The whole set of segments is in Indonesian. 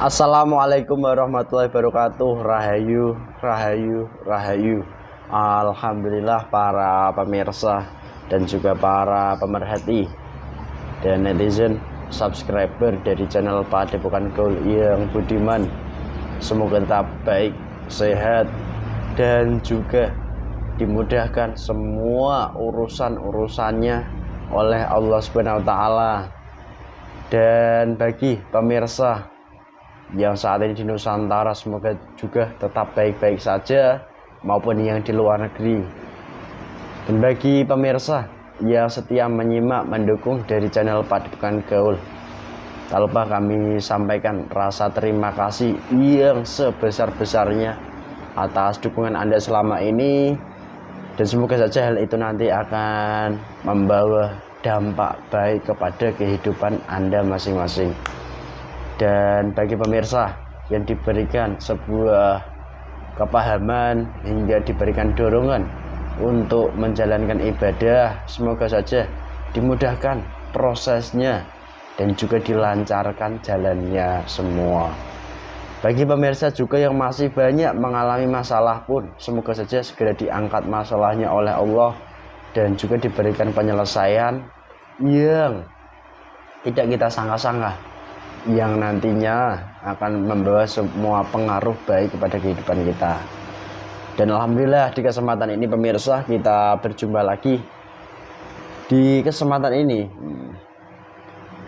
Assalamualaikum warahmatullahi wabarakatuh. Rahayu, rahayu, rahayu. Alhamdulillah para pemirsa dan juga para pemerhati dan netizen subscriber dari channel Padepokan Gaul yang budiman. Semoga tetap baik, sehat, dan juga dimudahkan semua urusan-urusannya oleh Allah Subhanahu wa taala. Dan bagi pemirsa yang saat ini di Nusantara, semoga juga tetap baik-baik saja maupun yang di luar negeri. Dan bagi pemirsa yang setia menyimak mendukung dari channel Padepokan Gaul, tak lupa kami sampaikan rasa terima kasih yang sebesar-besarnya atas dukungan Anda selama ini, dan semoga saja hal itu nanti akan membawa dampak baik kepada kehidupan Anda masing-masing. Dan bagi pemirsa yang diberikan sebuah kepahaman hingga diberikan dorongan untuk menjalankan ibadah, semoga saja dimudahkan prosesnya dan juga dilancarkan jalannya semua. Bagi pemirsa juga yang masih banyak mengalami masalah pun, semoga saja segera diangkat masalahnya oleh Allah dan juga diberikan penyelesaian yang tidak kita sangka-sangka, yang nantinya akan membawa semua pengaruh baik kepada kehidupan kita. Dan alhamdulillah di kesempatan ini pemirsa, kita berjumpa lagi. Di kesempatan ini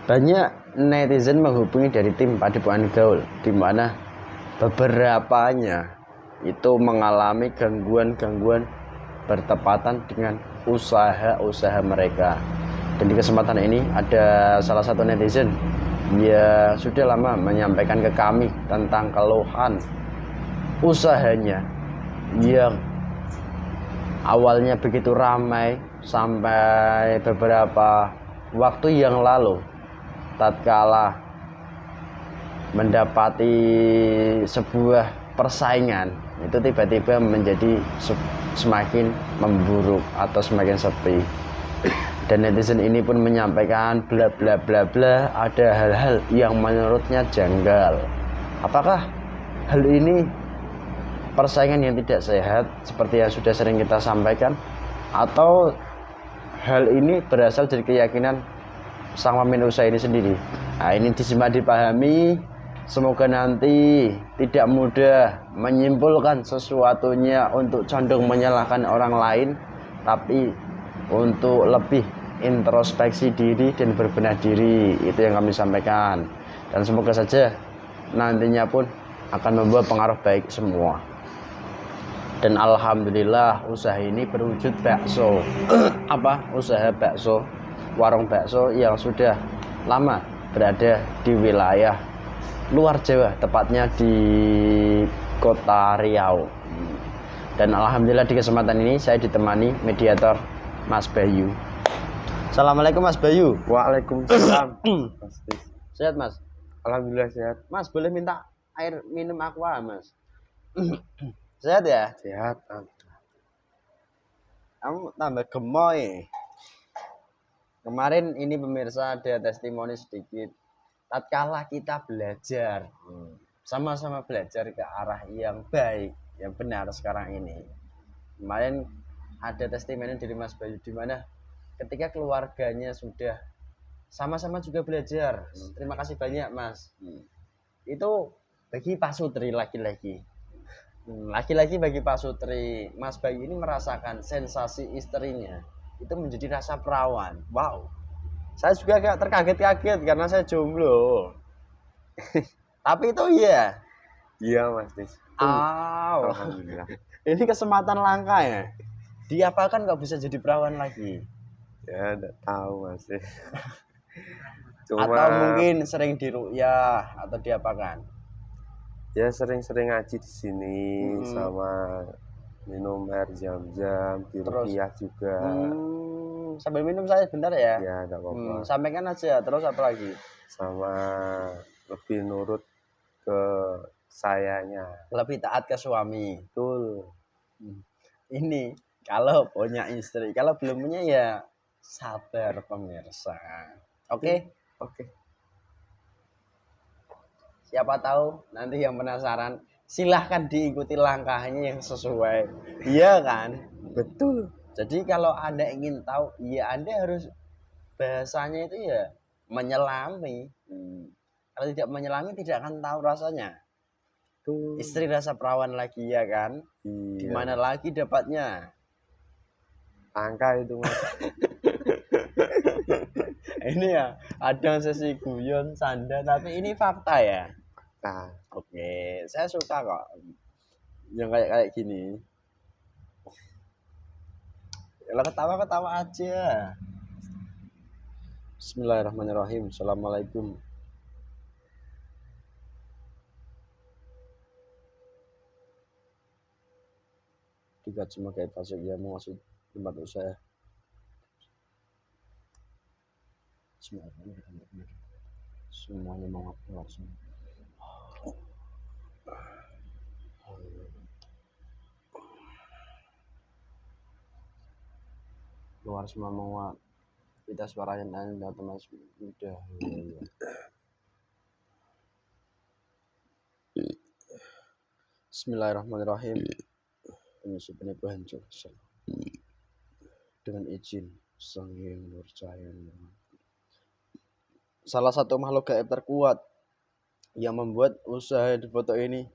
banyak netizen menghubungi dari tim Padepokan Gaul, di mana beberapanya itu mengalami gangguan-gangguan bertepatan dengan usaha-usaha mereka. Dan di kesempatan ini ada salah satu netizen ya sudah lama menyampaikan ke kami tentang keluhan usahanya yang awalnya begitu ramai sampai beberapa waktu yang lalu tatkala mendapati sebuah persaingan itu tiba-tiba menjadi semakin memburuk atau semakin sepi. Dan netizen ini pun menyampaikan bla bla bla bla, ada hal-hal yang menurutnya janggal. Apakah hal ini persaingan yang tidak sehat seperti yang sudah sering kita sampaikan, atau hal ini berasal dari keyakinan sang pemilik usaha ini sendiri? Nah, ini disimak dipahami. Semoga nanti tidak mudah menyimpulkan sesuatunya untuk condong menyalahkan orang lain, tapi untuk lebih introspeksi diri dan berbenah diri. Itu yang kami sampaikan, dan semoga saja nantinya pun akan membawa pengaruh baik semua. Dan alhamdulillah usaha ini berwujud bakso usaha bakso, warung bakso yang sudah lama berada di wilayah luar Jawa, tepatnya di kota Riau. Dan alhamdulillah di kesempatan ini saya ditemani mediator Mas Bayu. Assalamualaikum Mas Bayu. Waalaikumsalam. Sehat Mas? Alhamdulillah sehat. Mas boleh minta air minum aqua Mas? Sehat ya? Sehat. Kamu tambah gemoy. Kemarin ini pemirsa ada testimoni sedikit. Tatkala kita belajar, sama-sama belajar ke arah yang baik, yang benar sekarang ini. Kemarin ada testimoni dari Mas Bayu di mana ketika keluarganya sudah sama-sama juga belajar. Terima kasih banyak Mas. Itu bagi Pak Sutri laki-laki. Laki-laki bagi Pak Sutri, Mas Bayu ini merasakan sensasi istrinya itu menjadi rasa perawan. Wow. Saya juga agak terkaget-kaget karena saya jomblo. Tapi itu iya. Iya Mas Nis. Alhamdulillah. Ini kesempatan langka ya. Diapakan nggak bisa jadi perawan lagi? Ya enggak tahu Mas Nis. Atau mungkin sering diruqyah atau diapakan? Ya sering-sering ngaji di sini sama minum air jam-jam, diruqyah juga. Sambil minum saya bentar ya. Ya enggak apa-apa. Sampaikan aja. Terus apa lagi? Sama lebih nurut ke sayanya. Lebih taat ke suami. Betul. Ini kalau punya istri, kalau belum punya ya sabar pemirsa. Oke? Oke. Siapa tahu nanti yang penasaran, silahkan diikuti langkahnya yang sesuai. Iya kan? Betul. Jadi kalau Anda ingin tahu, ya Anda harus bahasanya itu ya menyelami. Kalau tidak menyelami tidak akan tahu rasanya. Tuh. Istri rasa perawan lagi ya kan? Iya. Gimana lagi dapatnya? Angka itu Mas. Ini ya ada sesi guyon sanda tapi ini fakta ya. Nah, Oke, saya suka kok yang kayak gini. Kalau ketawa aja. Bismillahirrahmanirrahim. Assalamualaikum. Juga sebagai pasuk yang menguasai tempat usaha. Bismillahirrahmanirrahim. Semuanya mau keluar semua. Keluar semua mau kita suaranya dan otomatis udah. Bismillahirrahmanirrahim. Penyusup penipu hancur dengan izin Sang Hyang Nurjaya. Salah satu makhluk gaib terkuat yang membuat usaha di foto ini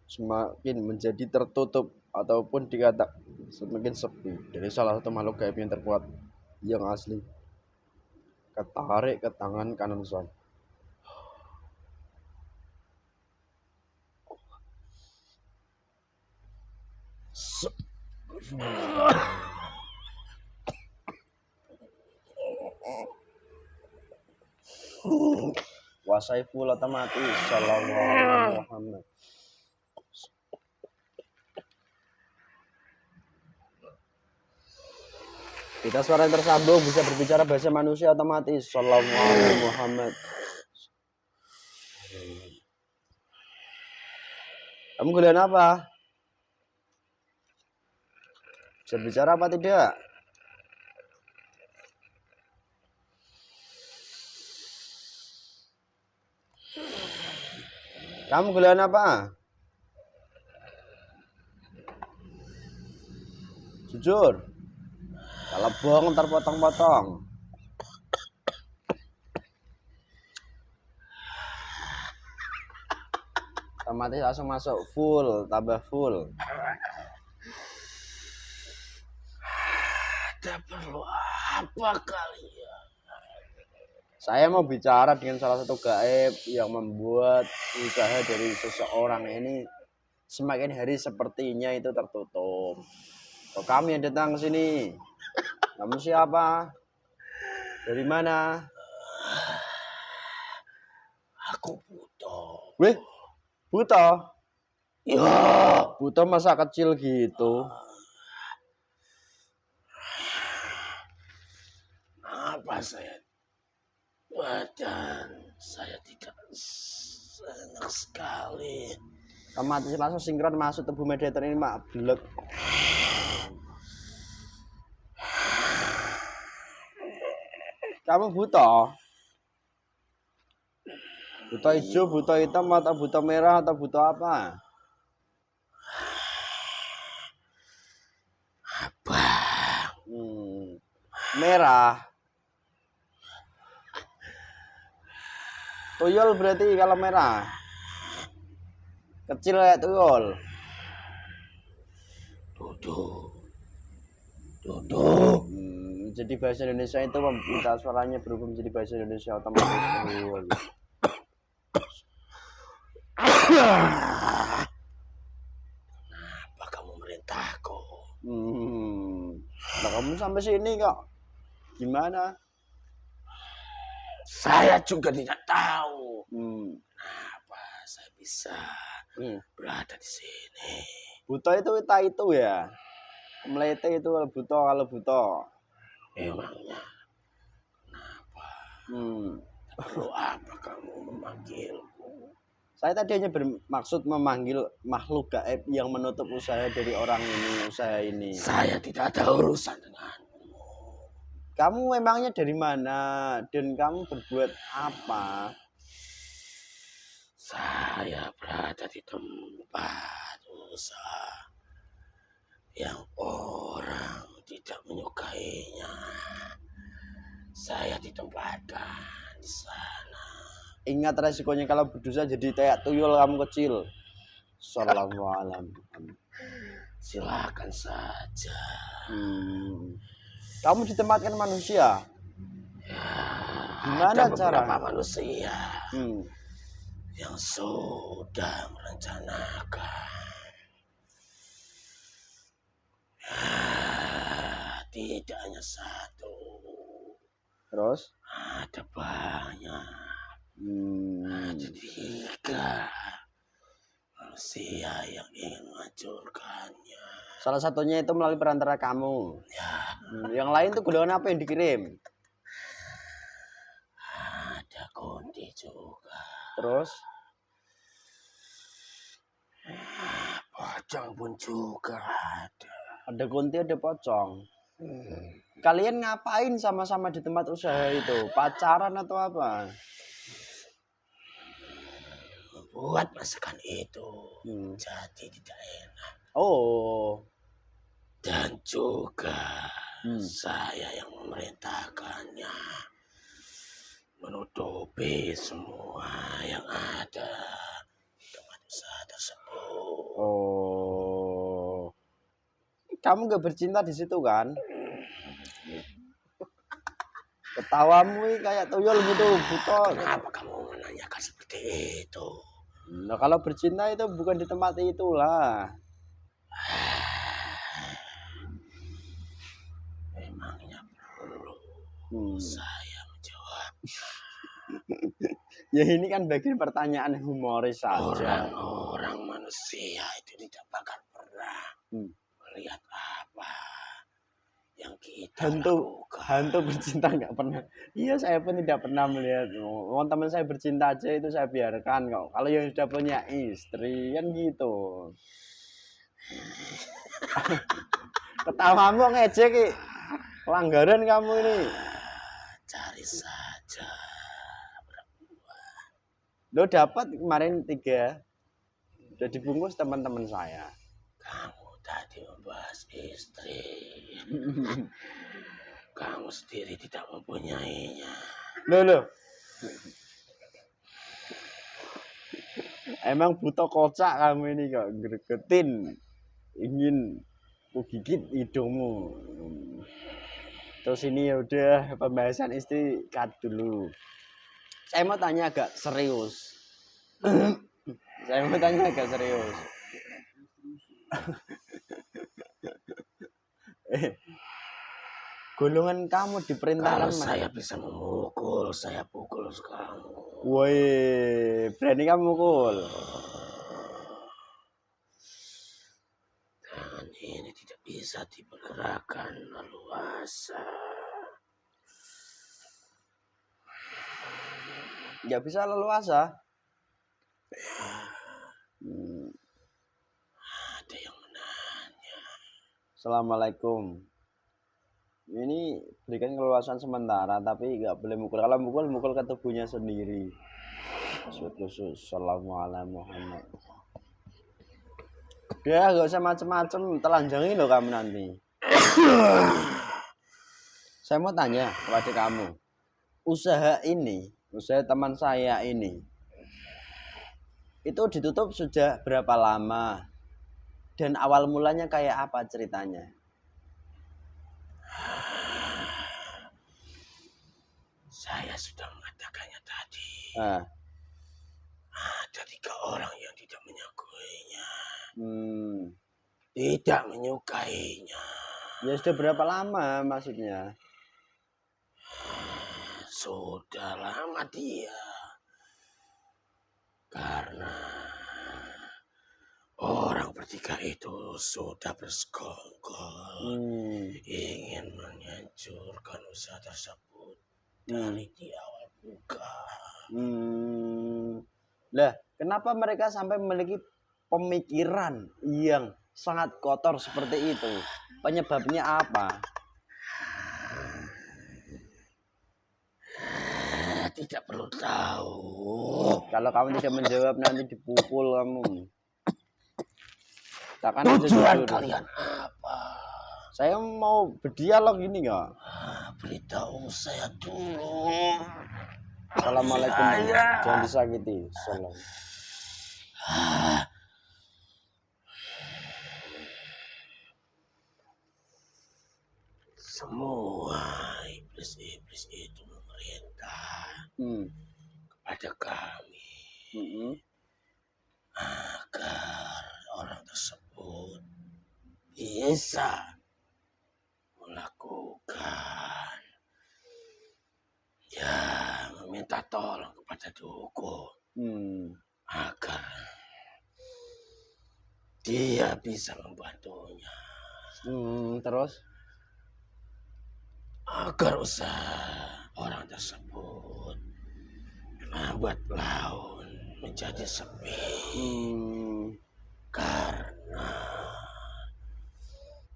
semakin menjadi tertutup ataupun dikata semakin sepi dari salah satu makhluk gaib yang terkuat yang asli ketarik ke tangan kanan saya. Wasai full otomatis. Sallallahu alaihi Muhammad. Kita suara yang tersambung bisa berbicara bahasa manusia otomatis. Sallallahu alaihi Muhammad. Kamu giliran apa? Bisa bicara apa tidak? Kamu giliran apa? Jujur. Kalau bohong ntar potong-potong. Otomatis langsung masuk full, tambah full. Ada perlu apa kalian? Saya mau bicara dengan salah satu gaib yang membuat usaha dari seseorang ini semakin hari sepertinya itu tertutup. Kok kami yang datang ke sini? Kamu siapa? Dari mana? Aku buta. Weh, buta? Ya, buta masa kecil gitu. Apa saya? Badan saya tidak enak sekali. Otomatis langsung sinkron masuk tubuh mediator ini mak blek. Kamu buta? Buta hijau, buta hitam, atau buta merah, atau buta apa? Apa? Merah. Tuyul berarti kalau merah. Kecil kayak tuyul. Duduk. Jadi bahasa Indonesia itu minta suaranya berubah menjadi bahasa Indonesia otomatis. Kenapa kamu merintahku? Nah, kamu sampai sini kok. Gimana? Saya juga tidak tahu. Kenapa saya bisa berada di sini? Buta itu ya. Melete itu kalau buta. Emangnya kenapa? Perlu apa kamu memanggilku? Saya tadi hanya bermaksud memanggil makhluk gaib yang menutup usaha dari orang ini, Saya tidak ada urusan denganmu. Kamu memangnya dari mana dan kamu berbuat apa? Saya berada di tempat usaha yang orang tidak menyukainya. Saya ditempatkan di sana. Ingat resikonya kalau berdosa jadi kayak tuyul kamu kecil. Assalamualaikum. Silakan saja. Kamu ditempatkan manusia. Gimana Ada cara? beberapa manusia yang sudah merencanakan. Tidak hanya satu. Terus? Ada banyak. Ada 3 manusia yang ingin menghancurkannya. Salah satunya itu melalui perantara kamu. Ya, Yang lain tuh golongan apa yang dikirim? ada kunti juga. Terus? Pocong pun juga ada. Ada kunti, ada pocong. Kalian ngapain sama-sama di tempat usaha itu? Pacaran atau apa? Membuat masakan itu jadi tidak enak. Oh. Dan juga saya yang memerintahkannya menutupi semua yang ada di tempat usaha tersebut. Oh. Kamu gak bercinta di situ kan? Ketawamu ini kayak tuyul gitu, buton. Kenapa kamu menanyakan seperti itu? Nah, kalau bercinta itu bukan di tempat itulah. Memangnya perlu saya menjawab? Ya ini kan bagian pertanyaan humoris saja. Orang-orang manusia itu tidak bakal pernah melihat apa yang kita lakukan. Hantu bercinta nggak pernah. Iya, saya pun tidak pernah melihat. Teman saya bercinta aja itu saya biarkan kok. Kalau yang sudah punya istri kan gitu. Ketawamu ngejek, pelanggaran kamu ini. Cari saja. Lo dapat kemarin 3. Udah dibungkus teman-teman saya. Kamu tadi membahas istri. Kamu sendiri tidak mempunyainya. Loh. Emang butuh kocak kamu ini kok gregetin. Ingin ku gigit hidungmu. Terus ini ya udah pembahasan istri cut dulu. Saya mau tanya agak serius. Golongan kamu diperintahkan. Kalau saya bisa memukul, saya pukul kamu. Woi, berani kamu mukul. Tangan ini tidak bisa dipergerakan leluasa. Nggak bisa leluasa. Ada yang menanya. Assalamualaikum. Ini berikan keleluasan sementara, tapi nggak boleh mukul. Kalau mukul ke tubuhnya sendiri. Assalamualaikum. Udah, nggak usah macem-macem. Telanjangi loh kamu nanti. Saya mau tanya kepada kamu. Usaha teman saya ini, itu ditutup sudah berapa lama? Dan awal mulanya kayak apa ceritanya? Saya sudah mengatakannya tadi. Ada 3 orang yang tidak menyukainya. Tidak menyukainya. Ya sudah berapa lama maksudnya? Sudah lama dia. Karena orang bertiga itu sudah bersekongkol ingin menghancurkan usaha tersebut dari di awal buka. Lah, kenapa mereka sampai memiliki pemikiran yang sangat kotor seperti itu? Penyebabnya apa? tidak perlu tahu. Kalau kamu tidak menjawab nanti dipukul kamu. Takkan aja Tujuan jujur. kalian apa? Saya mau berdialog ini nggak? Beritahu saya dulu. Assalamualaikum. Saya. Jangan disakiti. Salam. Semua iblis-iblis itu memerintah kepada kami agar orang tersebut bisa melakukan meminta tolong kepada dukun agar dia bisa membantunya Terus agar usaha orang tersebut membuat laut menjadi sepi karena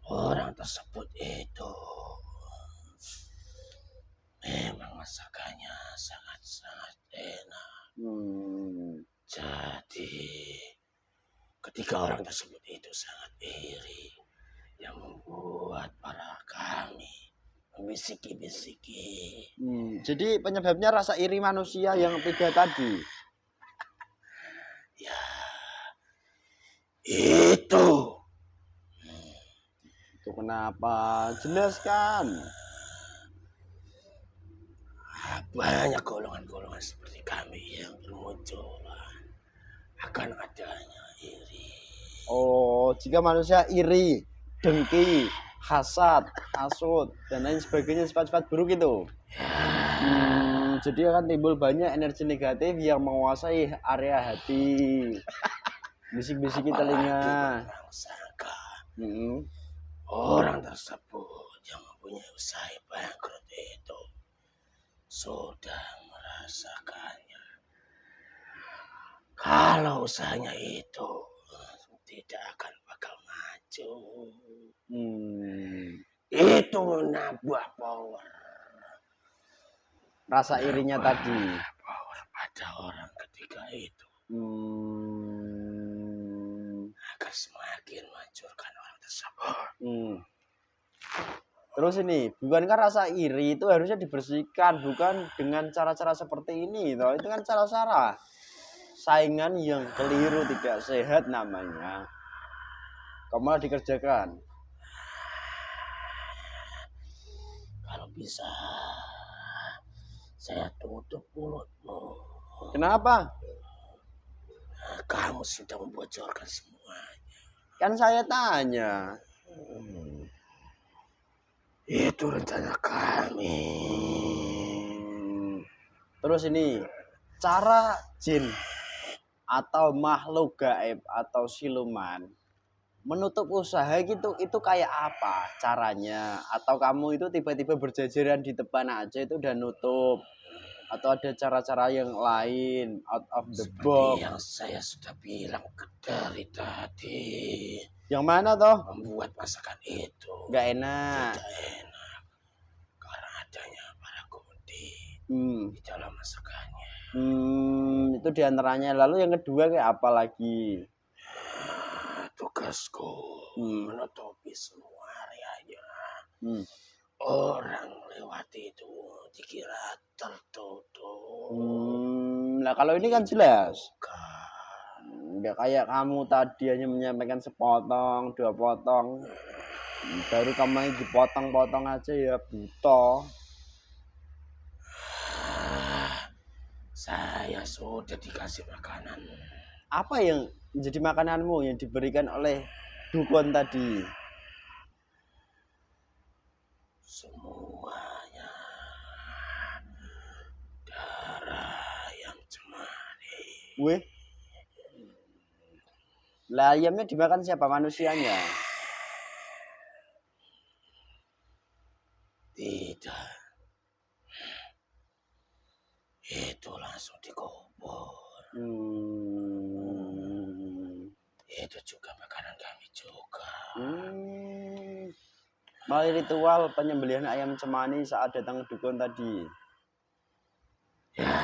orang tersebut itu memang masakannya sangat-sangat enak. Jadi ketika orang tersebut itu sangat iri yang membuat para kami membisiki-bisiki. Jadi penyebabnya rasa iri manusia yang 3 tadi. Ya, itu. Itu kenapa? Jelaskan. Banyak golongan-golongan seperti kami yang bermunculan akan adanya iri. Oh, jika manusia iri, dengki, hasad, hasut, dan lain sebagainya sifat-sifat buruk itu. Jadi akan timbul banyak energi negatif yang menguasai area hati. Bisik-bisiki telinga. Orang tersebut yang mempunyai usaha bangkrut itu sudah merasakannya. Kalau usahanya itu tidak akan bakal maju. Itu menambah power. Rasa irinya tadi. Power pada orang ketika itu. Akan semakin menghancurkan orang tersebut. Terus ini, bukankah rasa iri itu harusnya dibersihkan, bukan dengan cara-cara seperti ini, toh? Itu kan cara-cara saingan yang keliru, tidak sehat namanya. Kamu malah dikerjakan. Kalau bisa, saya tutup mulutmu. Kenapa? Kamu sudah membocorkan semuanya. Kan saya tanya. Itu rencana kami. Terus ini, cara jin atau makhluk gaib atau siluman menutup usaha gitu, itu kayak apa caranya? Atau kamu itu tiba-tiba berjajaran di depan aja itu udah nutup? Atau ada cara-cara yang lain out of the box? Yang saya sudah bilang dari tadi. Yang mana toh? Membuat masakan itu Gak enak. tidak enak karena adanya para kunti di dalam masakannya. Itu diantaranya. Lalu yang kedua kayak apa lagi? Tugasku menutupi semua areanya. Orang lewati itu dikira tertutup. Nah kalau ini kan jelas. Nggak kayak kamu tadi hanya menyampaikan sepotong, 2 potong. Baru kamu dipotong-potong aja ya buta. Saya sudah dikasih makanan. Apa yang menjadi makananmu yang diberikan oleh dukun tadi? Semuanya darah ayam cemani. Weh, lah ayamnya dimakan siapa, manusianya? Tidak. Itu langsung dikubur. Itu juga makanan kami juga. Melalui ritual penyembelihan ayam cemani saat datang dukun tadi. Ya,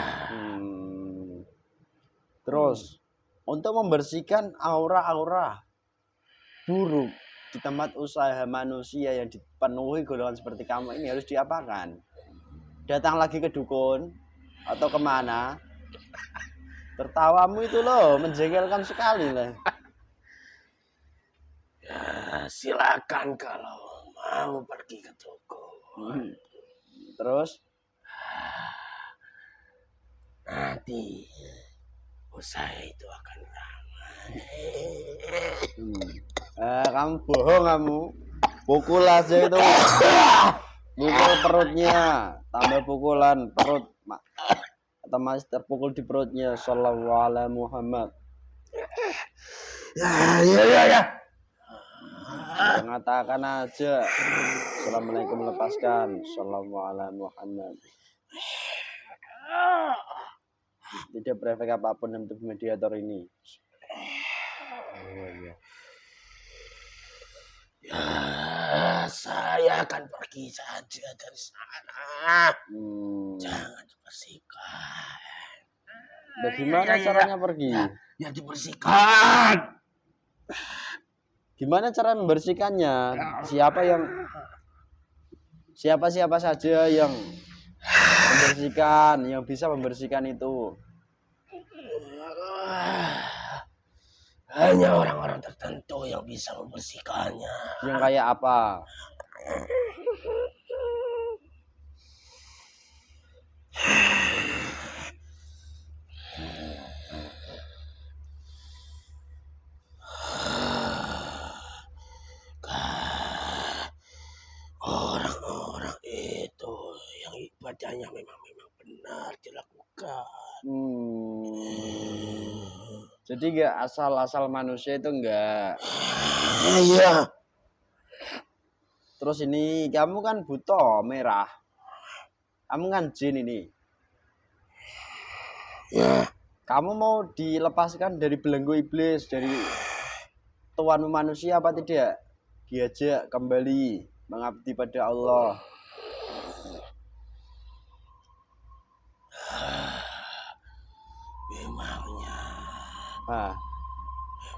Terus untuk membersihkan aura-aura buruk di tempat usaha manusia yang dipenuhi golongan seperti kamu ini harus diapakan? Datang lagi ke dukun atau kemana? Tertawamu itu loh menjengkelkan sekali lah. Ya, silakan kalau mau pergi ke dukun. Terus Nanti usaha itu akan ramai. kamu bohong kamu. Pukul aja itu. Pukul perutnya, tambah pukulan perut. Atau masih terpukul di perutnya. Sallallahu alaihi Muhammad. Ya. Mengatakan aja. Assalamualaikum lepaskan. Sallallahu alaihi Muhammad. Tidak berefek apapun untuk mediator ini. Ya, saya akan pergi saja dari sana. Jangan dibersihkan. Bagaimana caranya pergi? Ya dibersihkan. Gimana cara membersihkannya? Siapa saja yang membersihkan, yang bisa membersihkan itu? Hanya orang-orang tertentu yang bisa membersihkannya. Yang kayak apa? Orang-orang itu yang ibadahnya memang benar dilakukan. Jadi nggak asal-asal manusia itu enggak. Iya. Terus ini kamu kan buta merah. Kamu kan jin ini. Ya. Kamu mau dilepaskan dari belenggu iblis, dari tuanmu manusia apa tidak? Diajak kembali mengabdi pada Allah.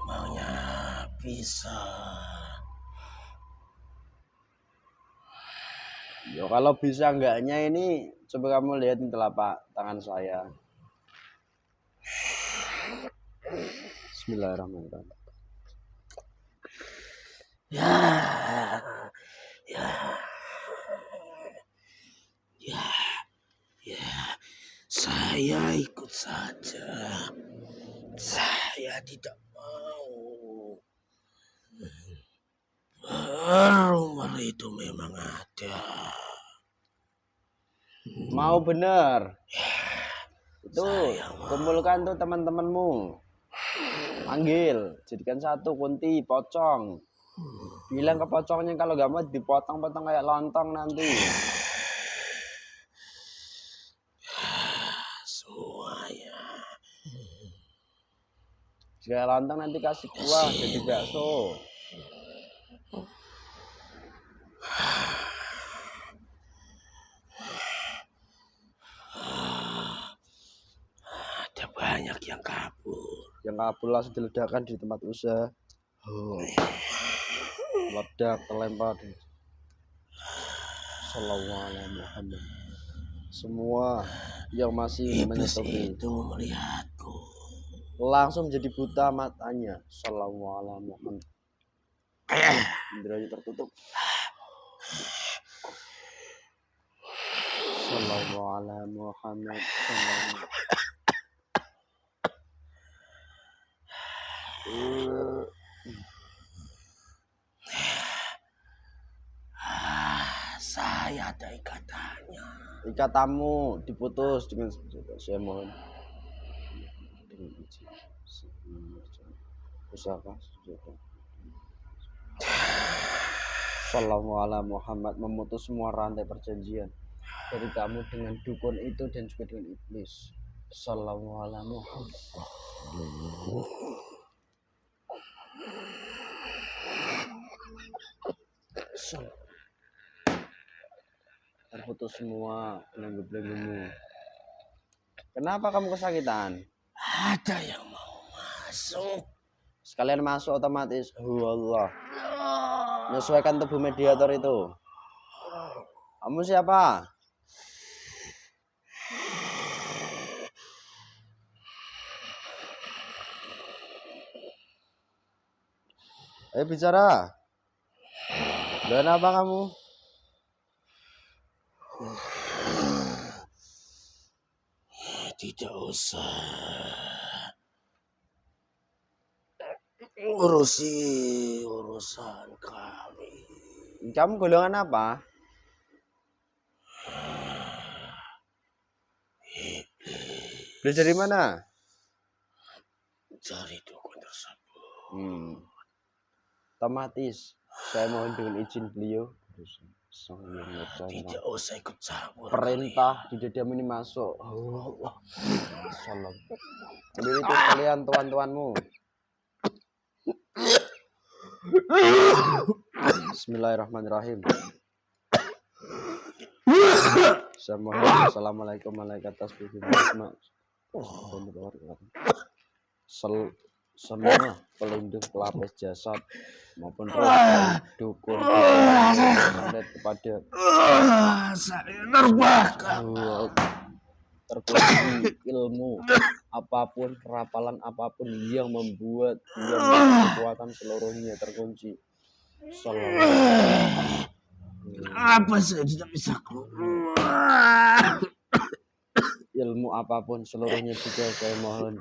Memangnya bisa. Yo kalau bisa enggaknya ini coba kamu lihat di telapak tangan saya. Bismillahirrahmanirrahim. Ya, saya ikut saja. Saya tidak mau. Rumor itu memang ada. Mau bener. Itu kumpulkan tuh teman-temanmu. Panggil, jadikan satu kunti pocong. Bilang ke pocongnya kalau gak mau dipotong-potong kayak lontong nanti. Semuanya. Jika lontong nanti kasih kuah jadi bakso. Ada banyak yang kabur. Yang kabur langsung diledakkan di tempat usaha. Ledak terlempar. Sallallahu alaihi Muhammad. Semua yang masih menyetupi itu melihatku. Langsung jadi buta matanya. Sallallahu alaihi Muhammad. Indranya tertutup. Sallallahu alaihi Muhammad. Saya ada ikatannya. Ikatanmu diputus dengan saya mohon. Usaha Sallallahu alaihi Muhammad memutus semua rantai perjanjian dari kamu dengan dukun itu dan juga dengan iblis. Sallallahu alaihi Muhammad. Terputus semua belenggu-belenggumu. Kenapa kamu kesakitan? Ada yang mau masuk. Sekalian masuk otomatis. Allah. Menyesuaikan tubuh mediator itu. Kamu siapa? Ayo bicara. Dan apa kamu? Tidak usah urusi urusan kami. Kamu golongan apa? Beli dari mana? Cari dukun tersebut. Otomatis. Saya mohon dengan izin beliau. Tidak usah ikut campur. Perintah di dadamu ini masuk. Allah. Salam. Ambil itu kalian tuan-tuanmu. Bismillahirrahmanirrahim. Assalamualaikum malaikat tasbih semua pelindung pelapis jasad maupun roh dukun kepada Saya terbakar. terkunci ilmu apapun, rapalan apapun yang membuat kekuatan seluruhnya terkunci. Kenapa saya tidak bisa keluar? Ilmu apapun seluruhnya juga saya mohon.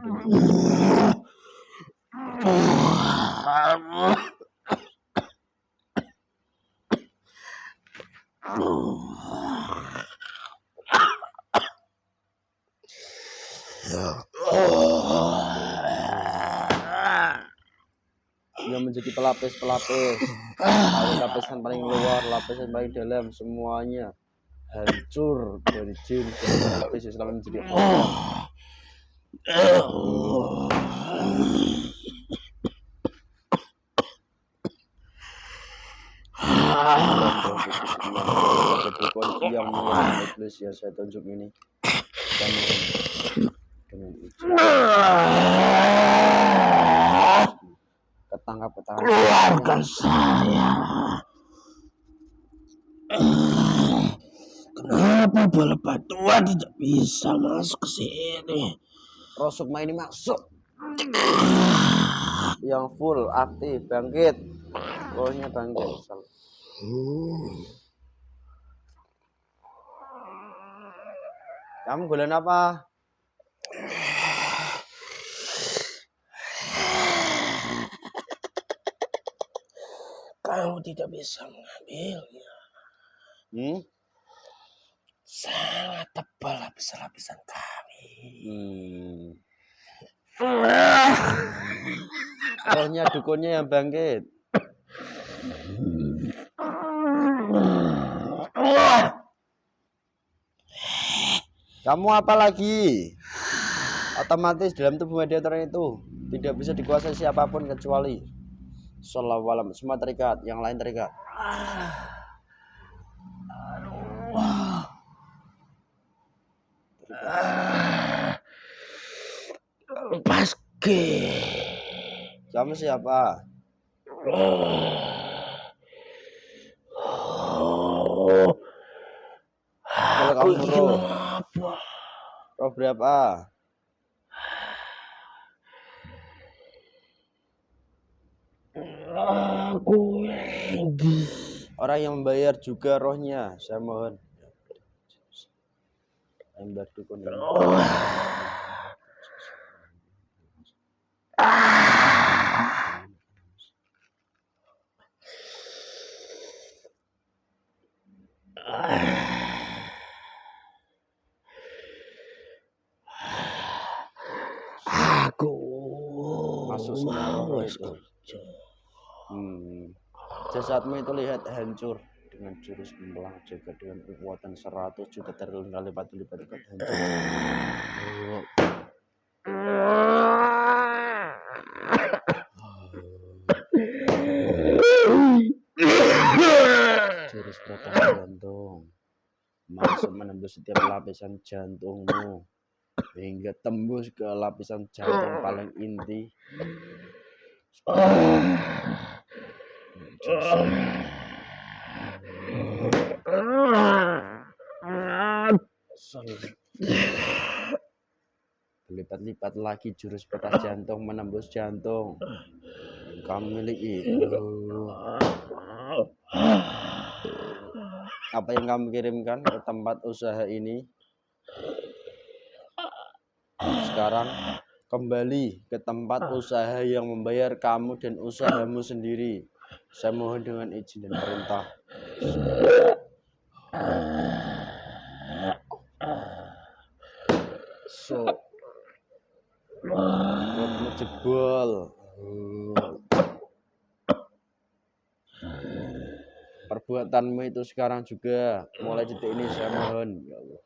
Yang menjadi pelapis-pelapis, lapisan paling luar, lapisan paling dalam, semuanya hancur dari jin pelapis Islam menjadi yang mulia iblis yang saya tunjuk ini dengan ketangkap Keluarkan saya. Kenapa bola batuan tidak bisa masuk ke sini? Roh Sukma ini masuk yang full aktif bangkit, rohnya bangkit. Kamu golongan apa? Kamu tidak bisa mengambilnya. Sangat tebal lapis-lapisan kami. Rohnya dukunnya yang bangkit. Kamu apa lagi? Otomatis dalam tubuh mediator itu tidak bisa dikuasai siapapun kecuali Shallallahu semua terikat, yang lain terikat. Paski. Kamu siapa? Kalau kamu roh berapa? Orang yang membayar juga rohnya, saya mohon. Ember dukun. Aku masuk semua roh itu. Jasadmu itu lihat hancur dengan jurus gembelang, juga dengan kekuatan 100 juta triliun kali lipat hancur. Jurus potong jantung masuk menembus setiap lapisan jantungmu. hingga tembus ke lapisan jantung paling inti. Berlipat-lipat lagi jurus petas jantung menembus jantung yang kamu miliki. Apa yang kamu kirimkan ke tempat usaha ini sekarang kembali ke tempat usaha yang membayar kamu dan usahamu sendiri. Saya mohon dengan izin dan perintah. So, perutmu jebol. Perbuatanmu itu sekarang juga mulai detik ini saya mohon ya Allah.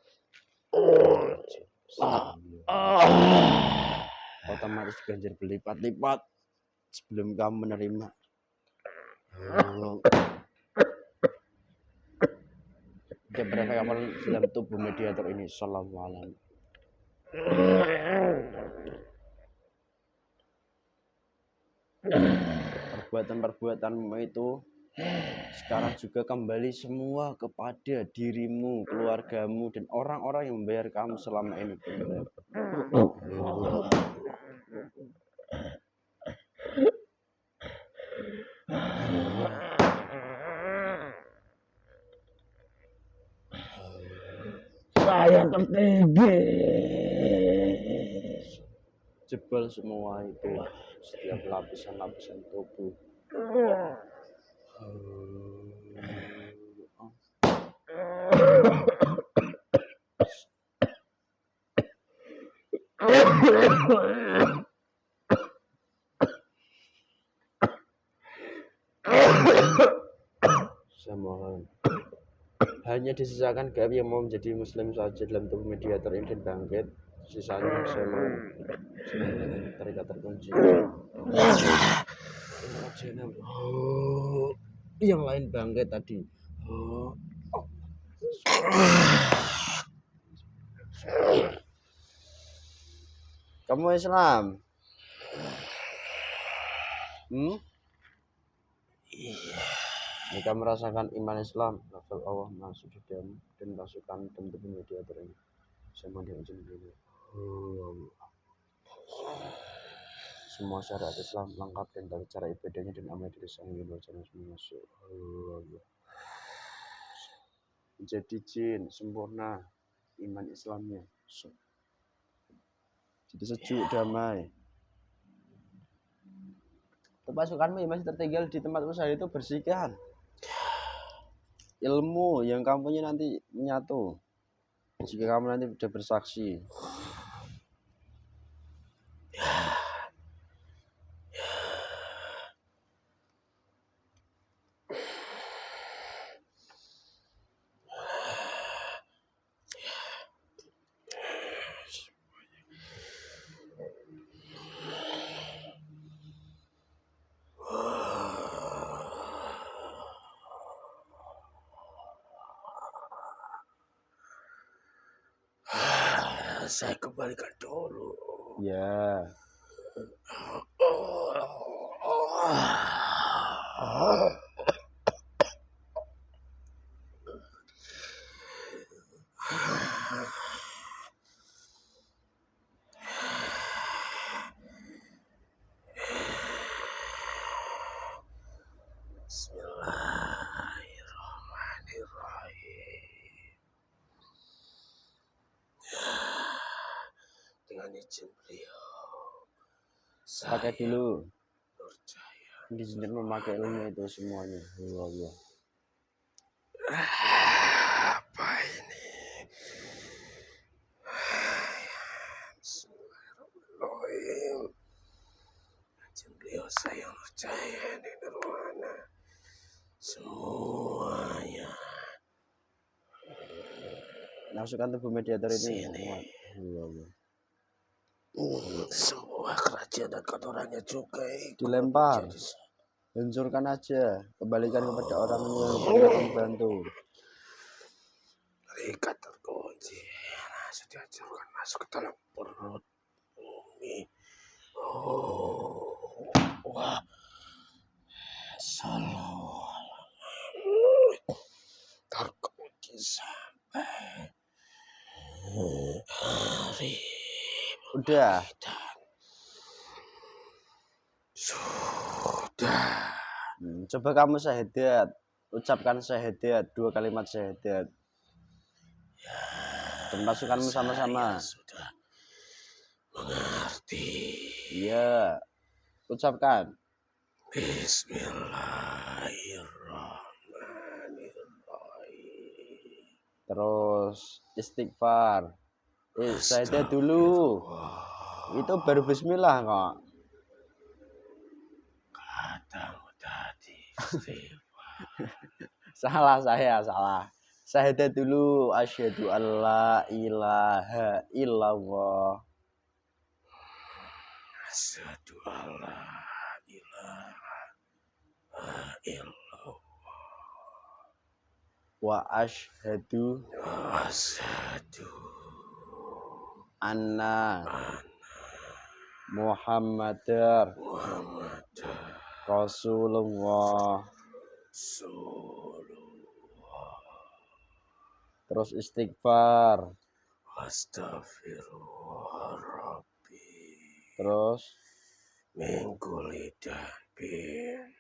Otomatis ganjar berlipat-lipat sebelum kamu menerima. Dia berkaitan dalam tubuh mediator ini. Assalamualaikum. Perbuatan-perbuatanmu itu sekarang juga kembali semua kepada dirimu, keluargamu, dan orang-orang yang membayar kamu selama ini. Saya tertinggi. Jebol semua itu, setiap lapisan-lapisan tubuh. Saya mohon hanya disisakan gaib yang mau menjadi muslim saja dalam tubuh mediator ini dan bangkit. Sisanya saya mohon terikat terkunci. Yang lain bangkit tadi. Kamu Islam? Jika merasakan iman Islam, nafsu Allah masuk di dalam dan masukkan dalam tubuh mediator ini. Saya mohon izin dulu. Semua syariat Islam lengkap dan tahu cara ibadahnya dan amal diri sang ingin wajahnya masuk. Menjadi jin sempurna iman Islamnya. Jadi sejuk damai. Pasukanmu yang masih tertinggal di tempat usaha itu bersihkan. Ilmu yang kamu punya nanti menyatu. Jika kamu nanti sudah bersaksi. Saya kembalikan dulu. Ya. Bismillahirrahmanirrahim. Dengan izin beliau. Pakai dulu. Nurjaya. Diizinkan memakai ilmu itu semuanya. Allah. Apa ini? Bismillahirrahmanirrahim. Izin beliau saya Nurjaya di Nirwana. Semuanya. Masukkan tubuh mediator ini. Allah. Semua kerajaan dan kotorannya juga dilempar, hancurkan aja, kembalikan kepada orang yang pernah membantu. Terikat terkunci. Masih dihancurkan masuk ke dalam perut bumi. Oh, wah, salah. Terkunci sampai hari Udah. dan sudah. Coba kamu syahadat. Ucapkan syahadat, 2 kalimat syahadat. Dan pasukanmu sama-sama. Saya sudah mengerti. Iya. Ucapkan. Bismillahirrahmanirrahim. Terus istighfar. Syahadat dulu. Itu baru bismillah kok. Katamu tadi istighfar. Salah saya, salah. Syahadat dulu. Asyhadu alla ilaha illallah. Asyhadu alla ilaha illallah Wa asyhadu wa asyhadu anna Muhammadar Muhammadar Rasulullah. Rasulullah. Terus istighfar. Astagfirullah Rabbi Terus min kulli dhanbin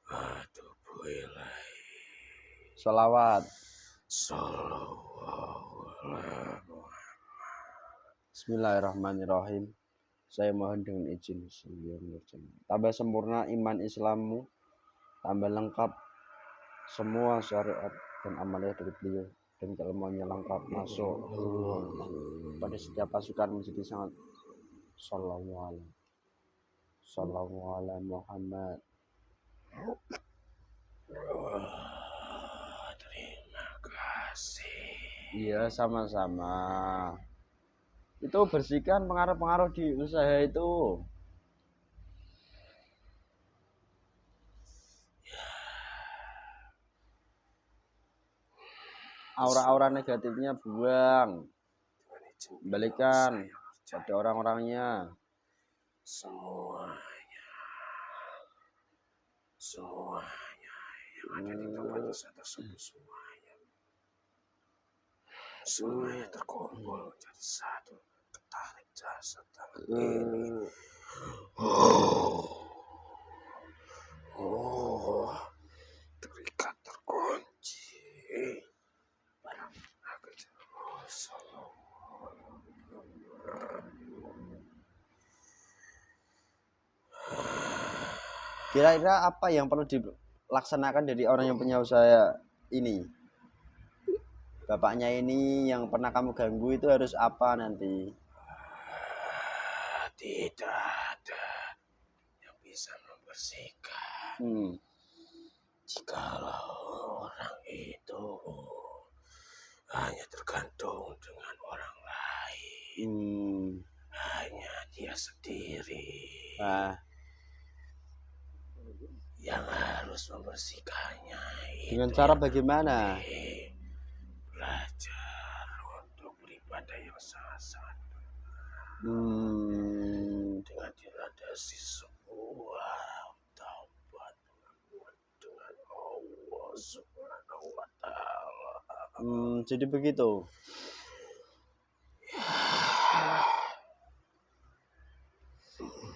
atubu ilaihi. sholawat. Sallallahu alaihi wasallam. Bismillahirrahmanirrahim. Saya mohon dengan izin tambah sempurna iman Islammu, tambah lengkap semua syariat dan amalia dari beliau, dan keilmuannya lengkap masuk pada setiap pasukan menjadi sangat. Sallallahu alaihi Muhammad. Terima kasih. Iya, sama-sama. Itu bersihkan pengaruh-pengaruh di usaha itu. Aura-aura negatifnya buang. Balikan pada orang-orangnya. Semuanya yang ada di tempat wisata tersebut, semuanya terkumpul menjadi satu, ketarik jasad tangan ini. Terikat, terkunci. Barang Kira-kira apa yang perlu dilaksanakan dari orang yang punya usaha ini? Bapaknya ini yang pernah kamu ganggu itu harus apa nanti? Tidak ada yang bisa membersihkan. Jikalau orang itu hanya tergantung dengan orang lain, hanya dia sendiri yang harus membersihkannya. Dengan cara bagaimana? Belajar untuk beribadah yang sangat-sangat dengan dilandasi sebuah taubat dengan Allah Subhanahu wa Ta'ala. Jadi begitu.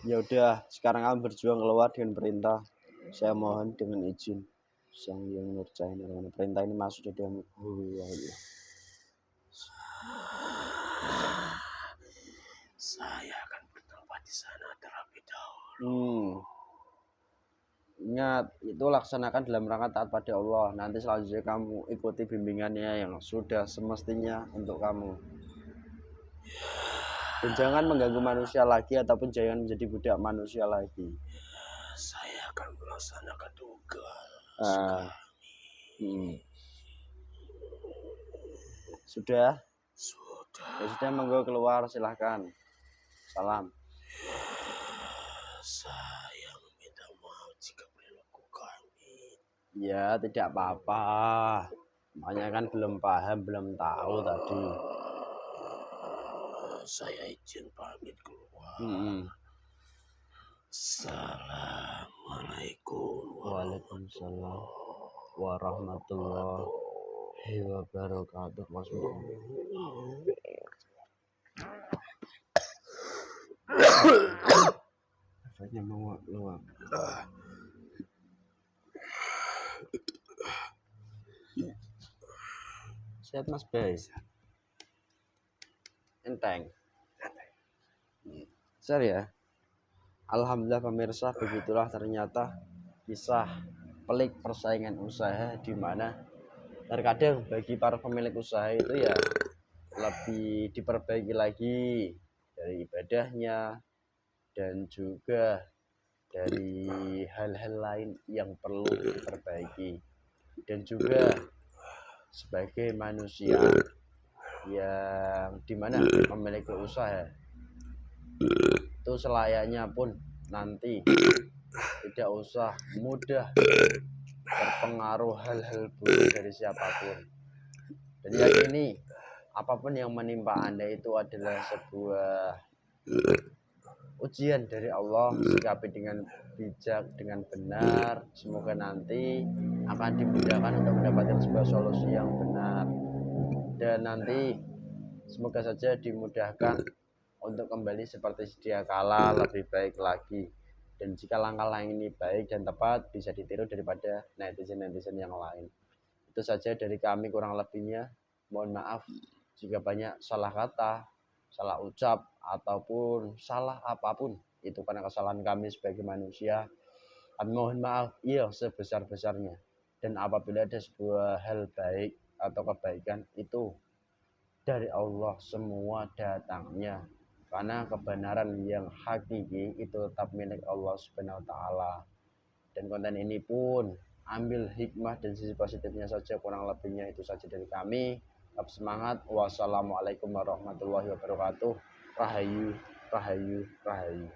Ya udah, sekarang kamu berjuang keluar dengan perintah. Saya mohon dengan izin Sang Yang Nurjain, perintah ini masuk dari Saya akan bertempat di sana terlebih dahulu. Ingat, itu laksanakan dalam rangka taat pada Allah. Nanti selanjutnya kamu ikuti bimbingannya yang sudah semestinya untuk kamu. Dan jangan mengganggu manusia lagi ataupun jangan menjadi budak manusia lagi. Saya akan melaksanakan tugas. Sudah? Sudah. Ya sudah, monggo keluar, silahkan. Salam. Saya meminta maaf jika perilaku kami. Ya, tidak apa-apa. Makanya kan belum paham, belum tahu tadi. Saya izin pamit keluar. Assalamualaikum Waalaikumsalam warahmatullahi wabarakatuh. Mas efeknya menguap. Sehat Mas Bay? Enteng. Ser ya. Alhamdulillah pemirsa, begitulah ternyata kisah pelik persaingan usaha, di mana terkadang bagi para pemilik usaha itu ya lebih diperbaiki lagi dari ibadahnya dan juga dari hal-hal lain yang perlu diperbaiki. Dan juga sebagai manusia yang dimana memiliki usaha itu selayaknya pun nanti tidak usah mudah terpengaruh hal-hal buruk dari siapapun, dan yakini apapun yang menimpa Anda itu adalah sebuah ujian dari Allah. Sikapi dengan bijak, dengan benar, semoga nanti akan dimudahkan untuk mendapatkan sebuah solusi yang benar, dan nanti semoga saja dimudahkan untuk kembali seperti sedia kala, lebih baik lagi. Dan jika langkah-langkah ini baik dan tepat, bisa ditiru daripada netizen-netizen yang lain. Itu saja dari kami, kurang lebihnya mohon maaf jika banyak salah kata, salah ucap, ataupun salah apapun. Itu karena kesalahan kami sebagai manusia. Kami mohon maaf iya sebesar-besarnya. Dan apabila ada sebuah hal baik atau kebaikan, itu dari Allah semua datangnya, karena kebenaran yang hakiki itu tetap milik Allah Subhanahu wa taala. Dan konten ini pun ambil hikmah dan sisi positifnya saja, kurang lebihnya itu saja dari kami. Tetap semangat. Wassalamualaikum warahmatullahi wabarakatuh. Rahayu, rahayu, rahayu.